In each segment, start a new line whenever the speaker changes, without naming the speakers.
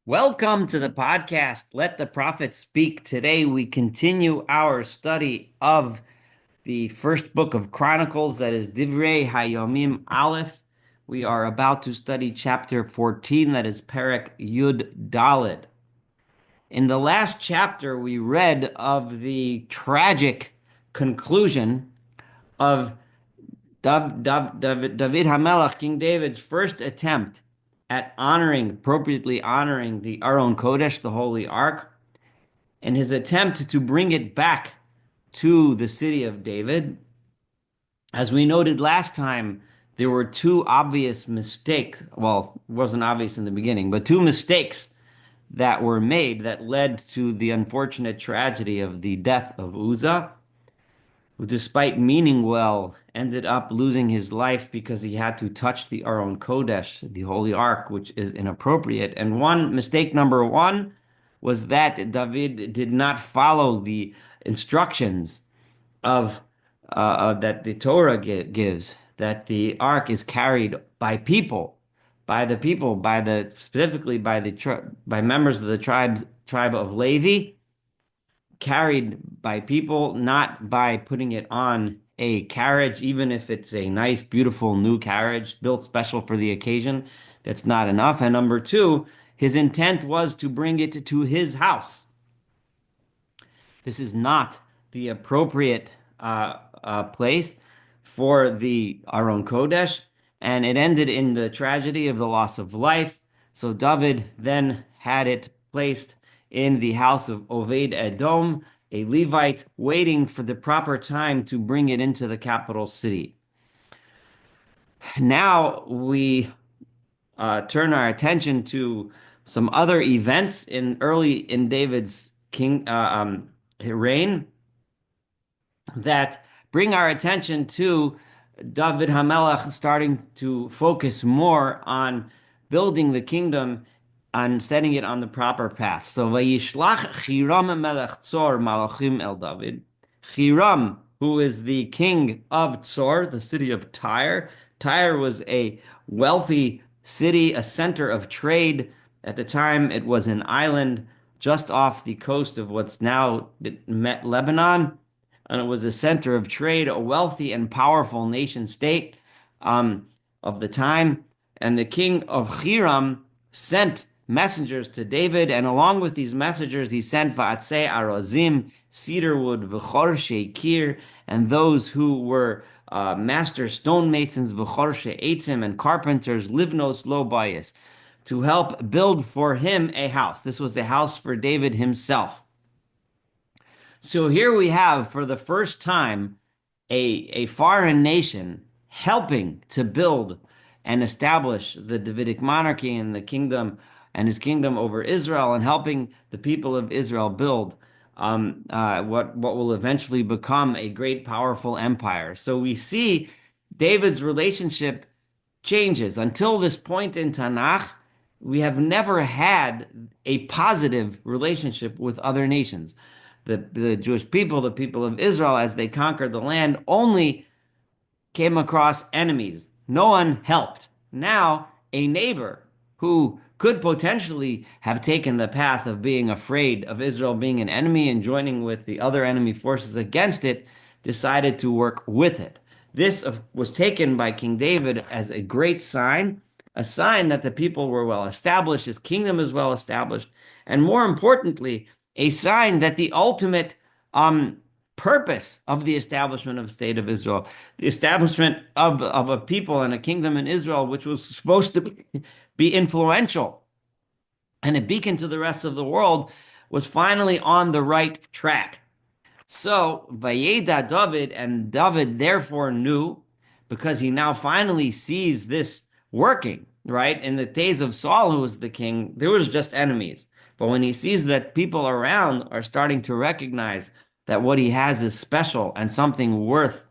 Welcome to the podcast, Let the Prophet Speak. Today we continue our study of the first book of Chronicles, that is Divrei Hayomim Aleph. We are about to study chapter 14, that is Perek Yud Daled. In the last chapter, we read of the tragic conclusion of David Hamelach, King David's first attempt at appropriately honoring the Aron Kodesh, the Holy Ark, and his attempt to bring it back to the city of David. As we noted last time, there were two obvious mistakes. Well, it wasn't obvious in the beginning, but two mistakes that were made that led to the unfortunate tragedy of the death of Uzzah, who, despite meaning well, ended up losing his life because he had to touch the Aron Kodesh, the Holy Ark, which is inappropriate. And mistake number one was that David did not follow the instructions of that the Torah gives, that the ark is carried by people, specifically by members of the tribe of Levi, carried by people, not by putting it on a carriage, even if it's a nice, beautiful new carriage built special for the occasion. That's not enough. And number two, his intent was to bring it to his house. This is not the appropriate place for the Aron Kodesh, and it ended in the tragedy of the loss of life. So David then had it placed in the house of Oved Edom, a Levite, waiting for the proper time to bring it into the capital city. Now we turn our attention to some other events early in David's reign that bring our attention to David HaMelech starting to focus more on building the kingdom and setting it on the proper path. So Vayishlach Chiram Melech Tzor Malachim El David. Chiram, who is the king of Tzor, the city of Tyre. Tyre was a wealthy city, a center of trade. At the time, it was an island just off the coast of what's now Lebanon, and it was a center of trade, a wealthy and powerful nation state of the time. And the king of Hiram sent messengers to David, and along with these messengers, he sent va'atzei arozim, cedar wood, v'chorshe kir, and those who were master stonemasons, v'chorshe eitzim, and carpenters, livnos lo bayis, to help build for him a house. This was a house for David himself. So here we have, for the first time, a foreign nation helping to build and establish the Davidic monarchy and the kingdom and his kingdom over Israel, and helping the people of Israel build what will eventually become a great, powerful empire. So we see David's relationship changes. Until this point in Tanakh, we have never had a positive relationship with other nations. The Jewish people, the people of Israel, as they conquered the land, only came across enemies. No one helped. Now, a neighbor who could potentially have taken the path of being afraid of Israel being an enemy and joining with the other enemy forces against it, decided to work with it. This was taken by King David as a great sign, a sign that the people were well established, his kingdom is well established, and more importantly, a sign that the ultimate purpose of the establishment of the state of Israel, the establishment of a people and a kingdom in Israel, which was supposed to be influential and a beacon to the rest of the world, was finally on the right track. So Vayeda David, and David therefore knew, because he now finally sees this working, right? In the days of Saul, who was the king, there was just enemies. But when he sees that people around are starting to recognize that what he has is special and something worth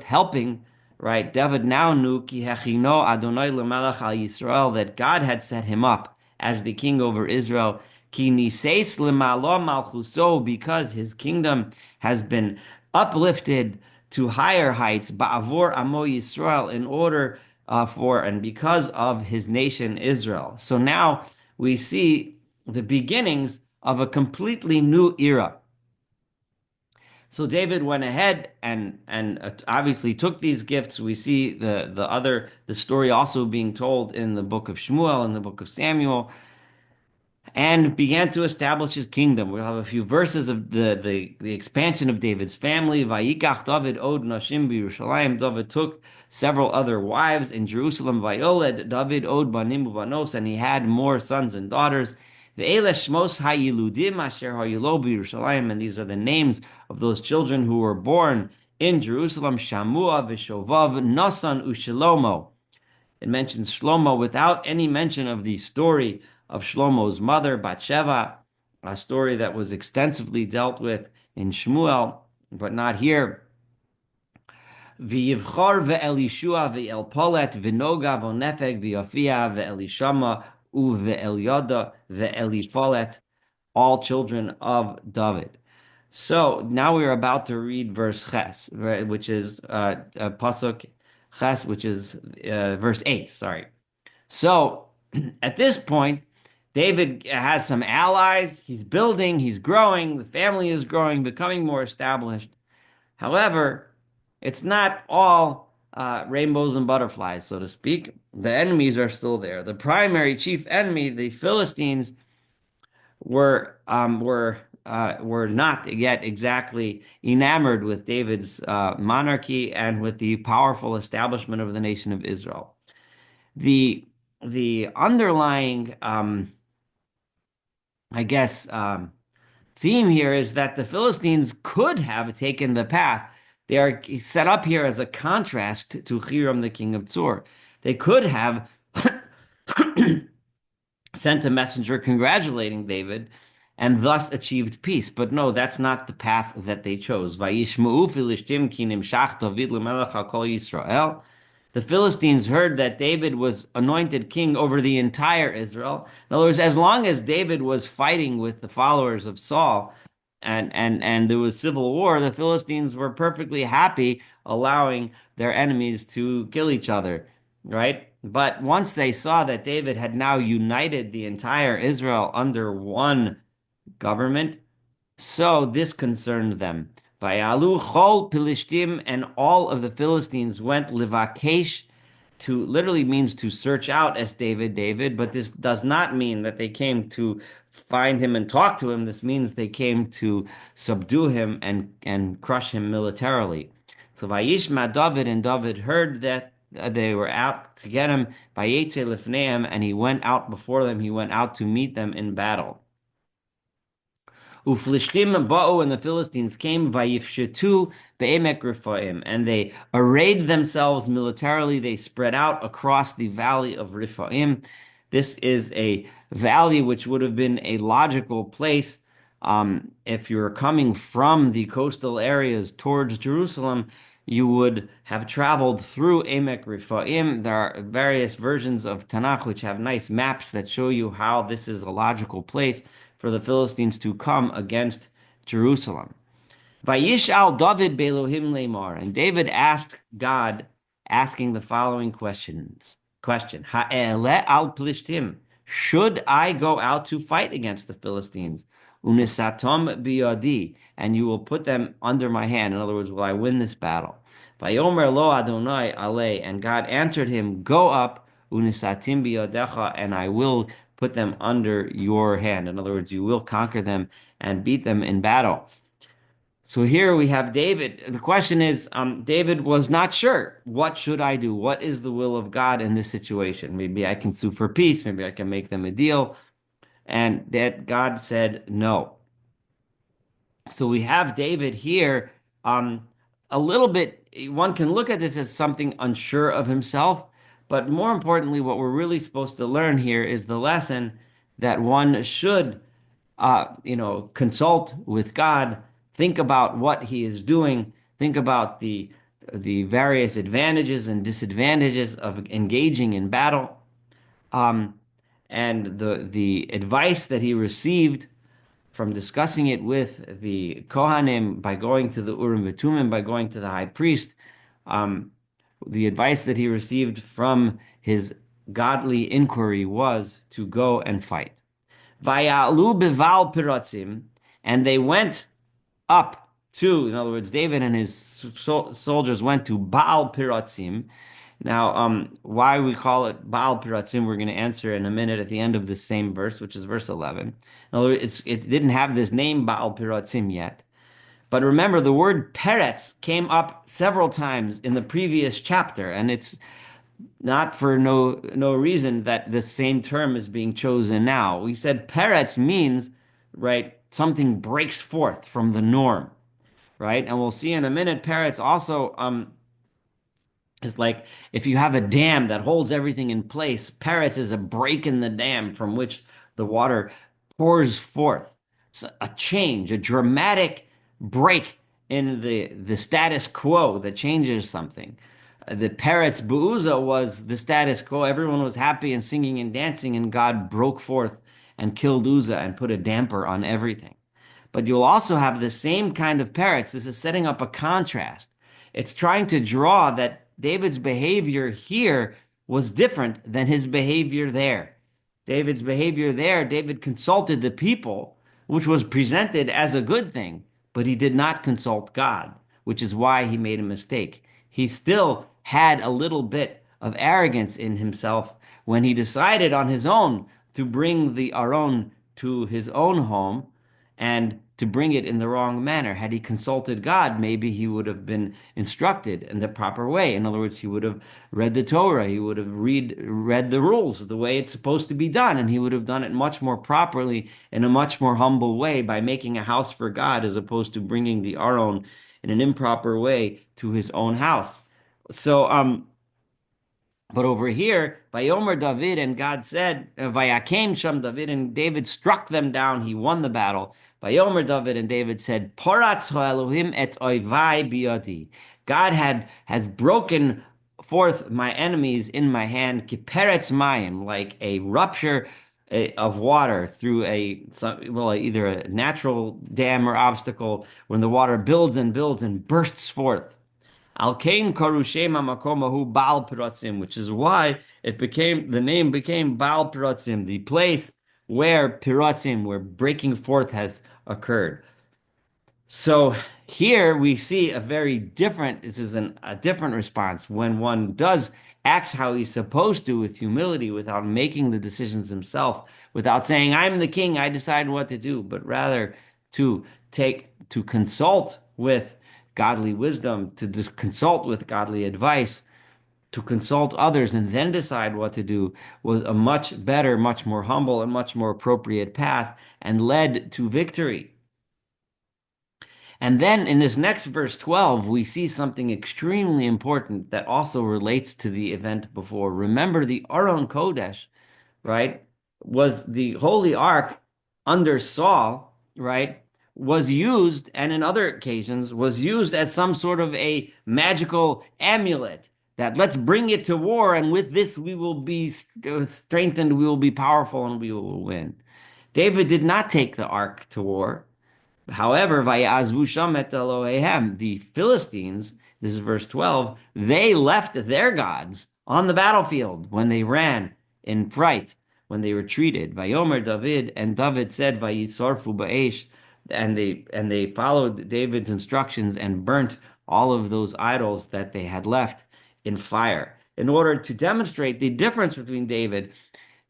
helping, right? David now knew ki hechino Adonai lemelech al Yisrael, that God had set him up as the king over Israel. Ki niseis lemalo malchuso, because his kingdom has been uplifted to higher heights, ba'avor amo Yisrael, in order for and because of his nation Israel. So now we see the beginnings of a completely new era. So David went ahead and obviously took these gifts. We see the story also being told in the book of Shmuel, in the book of Samuel, and began to establish his kingdom. We'll have a few verses of the expansion of David's family. Vayikach David od nashim b'Yerushalayim. David took several other wives in Jerusalem. Vayoled David od banim uvanos, and he had more sons and daughters. Ve'ele shmos hayiludim asher hayilo b'Yerushalayim, and these are the names of those children who were born in Jerusalem. Shamua v'Shovav Nasan uShlomo. It mentions Shlomo without any mention of the story of Shlomo's mother, Bathsheba, a story that was extensively dealt with in Shmuel, but not here. V'yivchor ve'elishua ve'elpolet v'noga v'nefeg v'yafia ve'elishama u've'elyada ve'elifolet, all children of David. So now we are about to read verse Ches, right, which is pasuk Ches, which is verse 8. Sorry. So at this point, David has some allies. He's building, he's growing, the family is growing, becoming more established. However, it's not all rainbows and butterflies, so to speak. The enemies are still there. The primary chief enemy, the Philistines, were not yet exactly enamored with David's monarchy and with the powerful establishment of the nation of Israel. The underlying I guess, theme here is that the Philistines could have taken the path. They are set up here as a contrast to Hiram, the king of Tsur. They could have sent a messenger congratulating David and thus achieved peace. But no, that's not the path that they chose. Vayishma'u Filishtim ki nimshach David lemelech al kol Yisrael. The Philistines heard that David was anointed king over the entire Israel. In other words, as long as David was fighting with the followers of Saul and there was civil war, the Philistines were perfectly happy allowing their enemies to kill each other, right? But once they saw that David had now united the entire Israel under one government, so this concerned them. Vayalu chol Pilishtim, and all of the Philistines went livakesh, to literally means to search out as David, but this does not mean that they came to find him and talk to him. This means they came to subdue him and crush him militarily. So Vayishma David, and David heard that they were out to get him, Vayetze lifneim, and he went out before them. He went out to meet them in battle. Uflishtim ba'u, and the Philistines came, vayifshetu be'emek Rephaim, and they arrayed themselves militarily. They spread out across the valley of Rephaim. This is a valley which would have been a logical place if you're coming from the coastal areas towards Jerusalem. You would have traveled through Emek Rephaim. There are various versions of Tanakh which have nice maps that show you how this is a logical place for the Philistines to come against Jerusalem. Vayishal David be'Elohim leimar, and David asked God, asking the following question: Ha'ele al Plishtim, should I go out to fight against the Philistines? Unisatom biyadi, and you will put them under my hand. In other words, will I win this battle? Vayomer lo Adonai ale, and God answered him, go up, unisatim biyadecha, and I will put them under your hand. In other words, you will conquer them and beat them in battle. So here we have David. The question is, David was not sure. What should I do? What is the will of God in this situation? Maybe I can sue for peace. Maybe I can make them a deal. And that God said no. So we have David here, a little bit, one can look at this as something unsure of himself, but more importantly, what we're really supposed to learn here is the lesson that one should, consult with God, think about what he is doing, think about the various advantages and disadvantages of engaging in battle, and the advice that he received from discussing it with the Kohanim, by going to the Urim V'Tumim, by going to the high priest, the advice that he received from his godly inquiry was to go and fight. Vaya'alu bival piratzim, and they went up to, in other words, David and his soldiers went to Baal Piratzim. Now, why we call it Baal Piratzim, we're going to answer in a minute at the end of the same verse, which is verse 11. In other words, it didn't have this name Baal Piratzim yet. But remember, the word Peretz came up several times in the previous chapter, and it's not for no reason that the same term is being chosen now. We said Peretz means, right, something breaks forth from the norm, right? And we'll see in a minute, Peretz also is like if you have a dam that holds everything in place, Peretz is a break in the dam from which the water pours forth. It's a change, a dramatic break in the status quo that changes something. The Peretz Bu'uza was the status quo. Everyone was happy and singing and dancing, and God broke forth and killed Uzzah and put a damper on everything. But you'll also have the same kind of Peretz. This is setting up a contrast. It's trying to draw that David's behavior here was different than his behavior there. David's behavior there, David consulted the people, which was presented as a good thing, but he did not consult God, which is why he made a mistake. He still had a little bit of arrogance in himself when he decided on his own to bring the Aron to his own home and to bring it in the wrong manner. Had he consulted God, maybe he would have been instructed in the proper way. In other words, he would have read the Torah, he would have read the rules the way it's supposed to be done, and he would have done it much more properly in a much more humble way by making a house for God as opposed to bringing the Aron in an improper way to his own house. So, but over here, Vayomer David, and God said, Vayakem Sham David, and David struck them down. He won the battle. Vayomer David, and David said, Poratz Elohim et oivai biyadi. God has broken forth my enemies in my hand, kiperetz mayim, like a rupture of water through either a natural dam or obstacle when the water builds and bursts forth. Al Kain Karushem Makomahu Baal Piratzim, which is why the name became Baal Piratzim, the place where Piratzim, where breaking forth has occurred. So here we see this is a different response when one acts how he's supposed to with humility without making the decisions himself, without saying, I'm the king, I decide what to do, but rather to consult with godly wisdom, to consult with godly advice, to consult others and then decide what to do was a much better, much more humble, and much more appropriate path and led to victory. And then in this next verse 12, we see something extremely important that also relates to the event before. Remember, the Aron Kodesh, right, was the holy ark under Saul, right, was used, and in other occasions, was used as some sort of a magical amulet that let's bring it to war, and with this we will be strengthened, we will be powerful, and we will win. David did not take the ark to war. However, Vayazvu Shamet Elohehem, the Philistines, this is verse 12, they left their gods on the battlefield when they ran in fright, when they retreated. Vayomer David, and David said, Vayisorfu Ba'esh, and they followed David's instructions and burnt all of those idols that they had left in fire. In order to demonstrate the difference between David,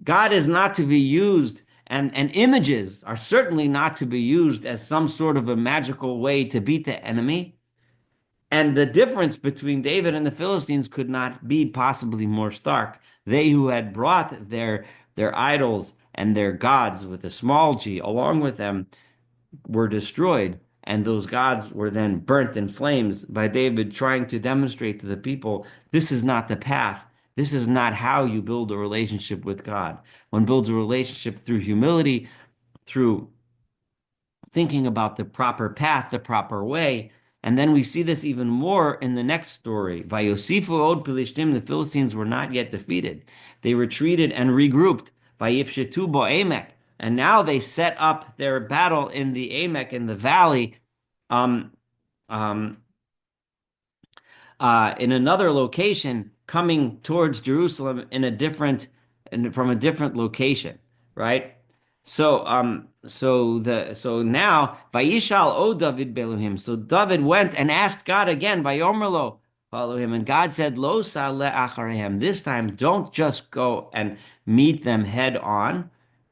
God is not to be used, and images are certainly not to be used as some sort of a magical way to beat the enemy. And the difference between David and the Philistines could not be possibly more stark. They who had brought their idols and their gods with a small g along with them were destroyed, and those gods were then burnt in flames by David trying to demonstrate to the people, this is not the path. This is not how you build a relationship with God. One builds a relationship through humility, through thinking about the proper path, the proper way. And then we see this even more in the next story. Vayosifu od Pilishtim, the Philistines were not yet defeated. They retreated and regrouped. Vayifshetu bo Emek. And now they set up their battle in the Emek, in the valley, in another location coming towards Jerusalem in a different and from a different location, right? So now Vayishal O David Belohim. So David went and asked God again, Vayomer lo, follow him, and God said, Lo saleh acharehem. This time, don't just go and meet them head on.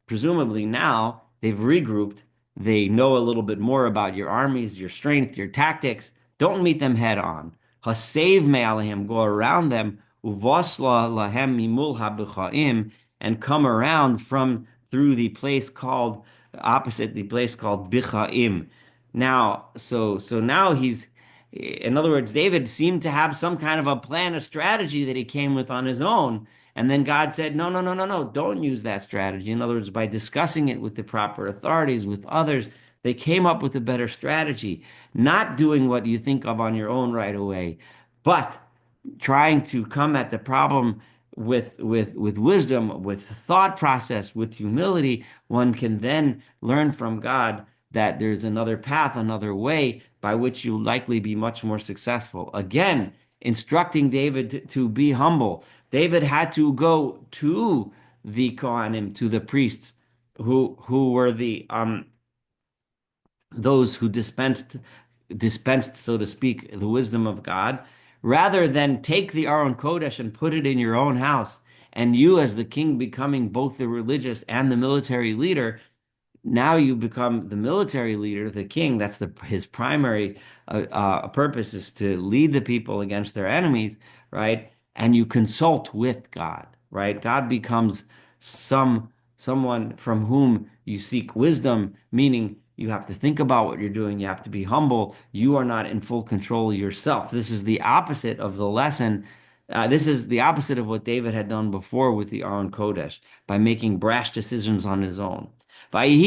Presumably now they've regrouped. They know a little bit more about your armies, your strength, your tactics. Don't meet them head on. Hasave me'alehim, go around them. Uvosla lahem mimul habuchaim, and come around from through the place called opposite the place called Bichaim. Now, so now in other words, David seemed to have some kind of a plan, a strategy that he came with on his own. And then God said, no, no, no, no, no, don't use that strategy. In other words, by discussing it with the proper authorities, with others, they came up with a better strategy, not doing what you think of on your own right away, but trying to come at the problem with wisdom, with thought process, with humility. One can then learn from God that there's another path, another way by which you'll likely be much more successful. Again, instructing David to be humble. David had to go to the Kohanim, to the priests, who were the those who dispensed, so to speak, the wisdom of God, rather than take the Aron Kodesh and put it in your own house, and you as the king becoming both the religious and the military leader, now you become the military leader, the king. That's his primary purpose, is to lead the people against their enemies, right? And you consult with God, right? God becomes someone from whom you seek wisdom, meaning you have to think about what you're doing. You have to be humble. You are not in full control yourself. This is the opposite of the lesson. This is the opposite of what David had done before with the Aron Kodesh by making brash decisions on his own. And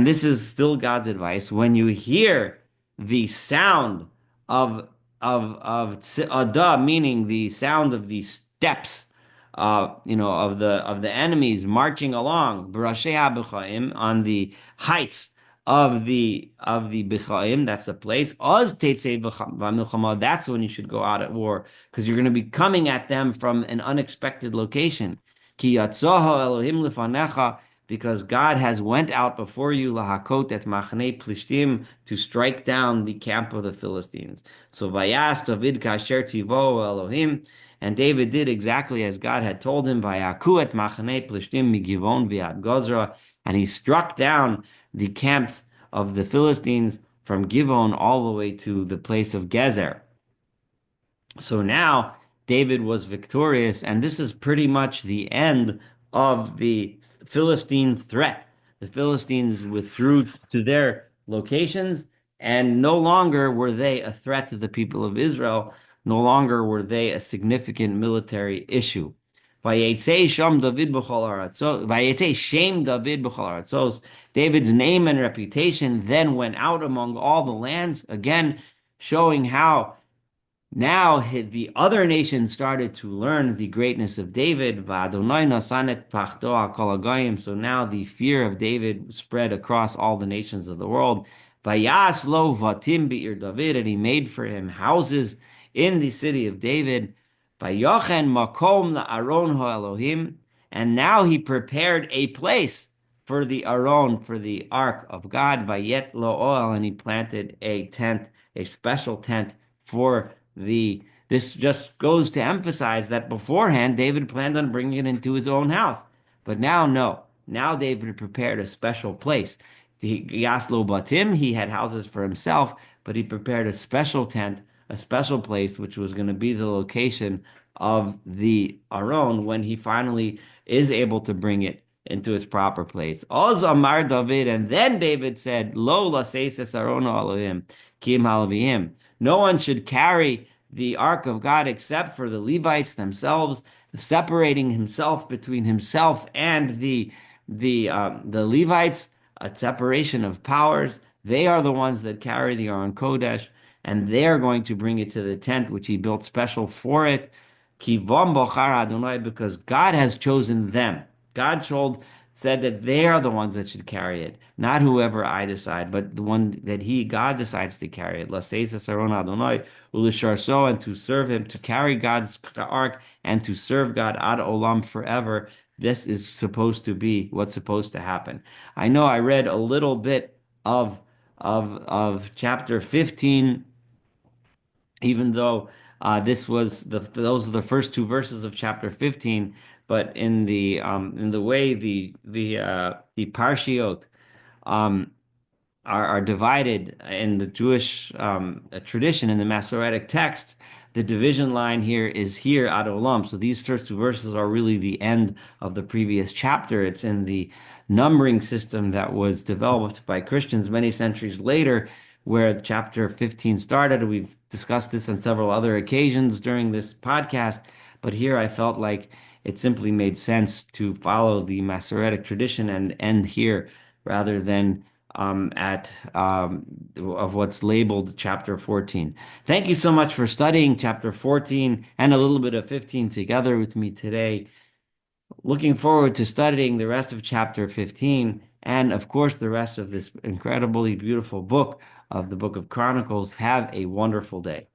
this is still God's advice. When you hear the sound of tzada, meaning the sound of the steps, of the enemies marching along, on the heights of the Bichaim, that's the place. Oz tetzei v'milchama, that's when you should go out at war, because you're going to be coming at them from an unexpected location. Ki yatzoho Elohim lefanecha, because God has went out before you, lahakot et machne plishtim, to strike down the camp of the Philistines. So vayas David kasher tzivo Elohim, and David did exactly as God had told him. Vayaku et machne plishtim migivon v'ad gozra, and he struck down the camps of the Philistines from Givon all the way to the place of Gezer. So now David was victorious, and this is pretty much the end of the Philistine threat. The Philistines withdrew to their locations, and no longer were they a threat to the people of Israel. No longer were they a significant military issue. David's name and reputation then went out among all the lands, again showing how now the other nations started to learn the greatness of David. So now the fear of David spread across all the nations of the world. And he made for him houses in the city of David. And now he prepared a place for the Aron, for the ark of God. And he planted a tent, a special tent for this just goes to emphasize that beforehand David planned on bringing it into his own house, but now no. Now David prepared a special place. The Yaslo Batim, he had houses for himself, but he prepared a special tent, a special place, which was going to be the location of the Aron when he finally is able to bring it into its proper place. Oz Amar David, and then David said, Lo laseses Aron Elohim, Kim Halavim. No one should carry the ark of God except for the Levites themselves, separating himself between himself and the Levites, a separation of powers. They are the ones that carry the Aron Kodesh, and they are going to bring it to the tent, which he built special for it. Kivom bochar Adonai, because God has chosen them. God said that they are the ones that should carry it, not whoever I decide, but the one that God decides to carry it. L'seisa saron Adonai u'lisharso, and to serve him, to carry God's ark and to serve God ad olam forever. This is supposed to be what's supposed to happen. I know I read a little bit of of chapter 15, even though this was those are the first two verses of chapter 15, but in the way the parshiot um, are divided in the Jewish tradition, in the Masoretic text. The division line here is here ad olam. So these first two verses are really the end of the previous chapter. It's in the numbering system that was developed by Christians many centuries later, where chapter 15 started. We've discussed this on several other occasions during this podcast, but here I felt like it simply made sense to follow the Masoretic tradition and end here rather than at of what's labeled chapter 14. Thank you so much for studying chapter 14 and a little bit of 15 together with me today. Looking forward to studying the rest of chapter 15 and, of course, the rest of this incredibly beautiful book of the book of Chronicles. Have a wonderful day.